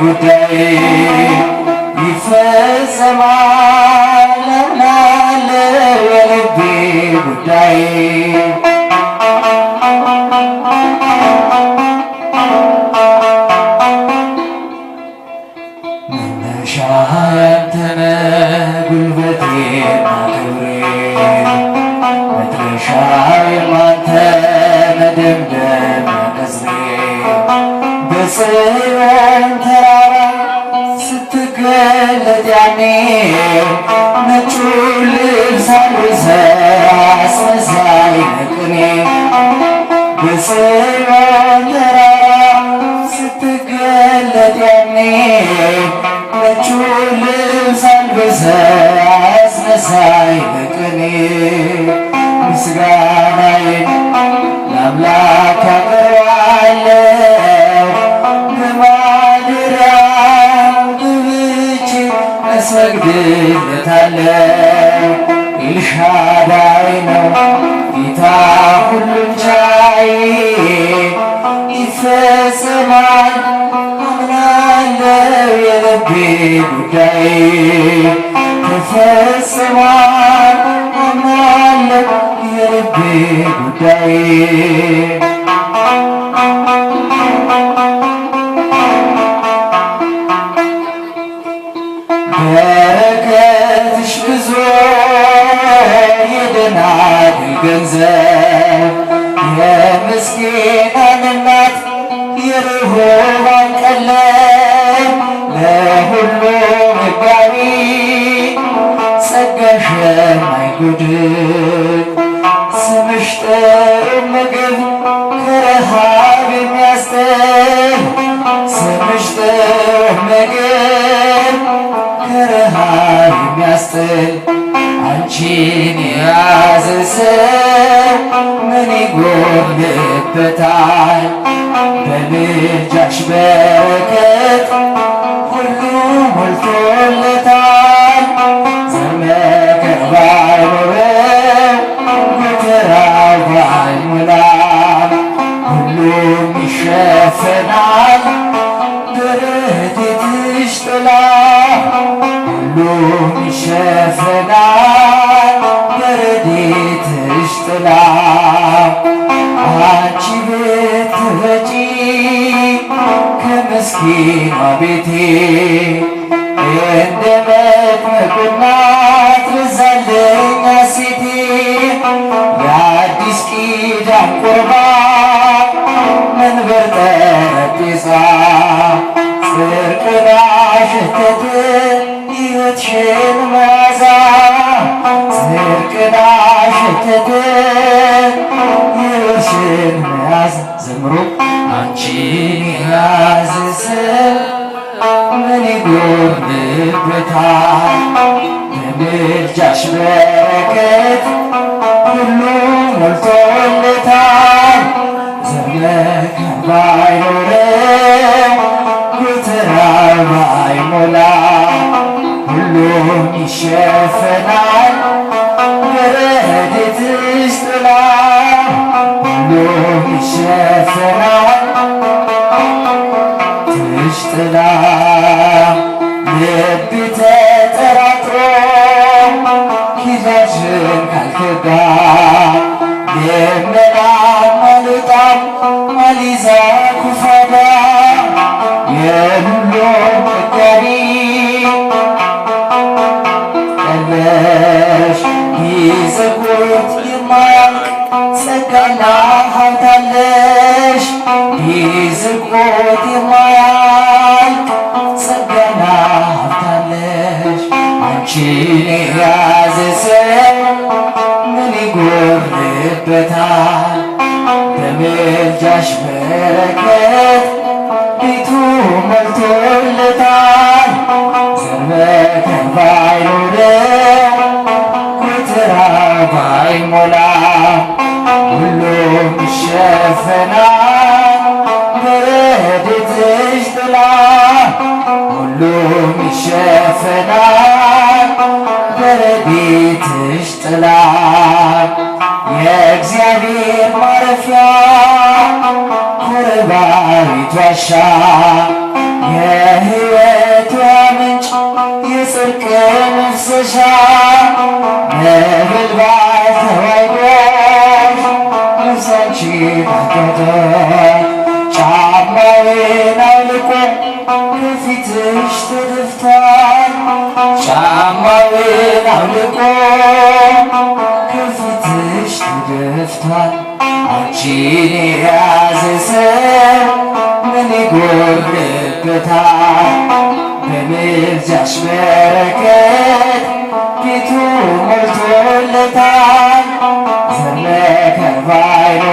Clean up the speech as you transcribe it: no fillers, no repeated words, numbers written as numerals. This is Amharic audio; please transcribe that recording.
ጉዳይ ይፈጸማል አምናለሁ የልቤ ጉዳይ ያንተነ ጉልበቴና ክብሬ መድረሻዬም አንተ መደምደሚያ ቅጽሬ በጽዮን ተራራ ስትገለጥ ያኔ ነጩን ልብስ አልብሰህ አስመሳይ ቅኔ በጽዮን ተራራ ስትገለጥ ያኔ ነጩን ልብስ አልብሰህ አስመሳይ በቅኔ ምስጋናዬን ለአምላክ አቀርባለሁ በማደሪያው ገብቼ እሰግድለታለሁ። ኤልሻዳይ ነው ጌታ ሁሉን ቻይ ይፈጸማል አምናለሁ የልቤ ጉዳይ ተፈጽሟል አምናለሁ የልቤ ጉዳይ በረከትሽ ብዙ የደናግል ገንዘብ የምስኪናን እናት የርኅሩሃን ቀለብ ለሁሉ መጋቢ ጸጋሽ የማይጎድል ስምሽ ጥሩ ምግብ ከረሃብ የሚያስጥል ስምሽ ጥሩ ምግብ ከረሃብ የሚያስጥል አንቺን የያዘ ሰው ምን ይጎድልበታል? በምልጃሽ በረከት ሁሉ ሞልቶለታል። ዘር መከር ባይኖረው ጎተራው ባይሞላም ሁሉም ይሸፈናል በረድኤትሽ ጥላ ሁሉም ይሸፈናል በረድኤትሽ ጥላ አንቺ ብትመጪ ከምስኪኗ ቤቴ እንደ መጥምቁ እናት በዛልኝ ሐሴቴ የአዲስ ኪዳን ቁርባን መንበር ጠረጴዛ ጽድቅን አሸተተ ሕይወትሽን መዓዛ ጽድቅን አሸተተ ሕይወትሽን መዓዛ ዘምሮ አንቺን የያዘ ሰው ምን ይጎድልበታል? በምልጃሽ በረከት ሁሉ ሞልቶለታል። ዘር መከር ባይኖረው ጎተራው ባይሞላ ሁሉም ይሸፈናል በረድኤትሽ ጥላ ሁሉም ይሸፈናል ትሽ ጥላ ልብ ተጠራጥሮ ኪዳንሽን ካልከዳ የመናም አልወጣም አልይዛ ኩፋዳ የሁሉም መጋቢ ቀለሽ ይዘጉት የማያልቅ ጸጋና ሀብት አለሽ ይዘጉት የማያልቅ ጸጋና ሀብት አለሽ አንቺን የያዘ ሰው ምን ይጎድልበታል? በምልጃሽ በረከት ቤቱ ሞልቶለታል። ዘር መከር ባይኖረው ጎተራው ባይሞላ ሁሉም ይሸፈናል በረድኤትሽ ጥላ ሁሉም ይሸፈናል በረድኤትሽ ጥላ የእግዚአብሔር ማረፊያ ኮረባዊት ዋሻ የሕይወቷ ምንጭ የጽድቅ መፍሰሻ ነበልባል ተዋሕዶሽ ነፍሳችን አጋጠች። ጫማውን አውልቆ ከፊትሽ ተደፍቷል። ጫማውን አውልቆ ከፊትሽ ተደፍቷል። አንቺን የያዘ ሰው ምን ይጎድልበታል? በምልጃሽ በረከት ቤቱ ሞልቶለታል። ዘር መከር ባይኖረው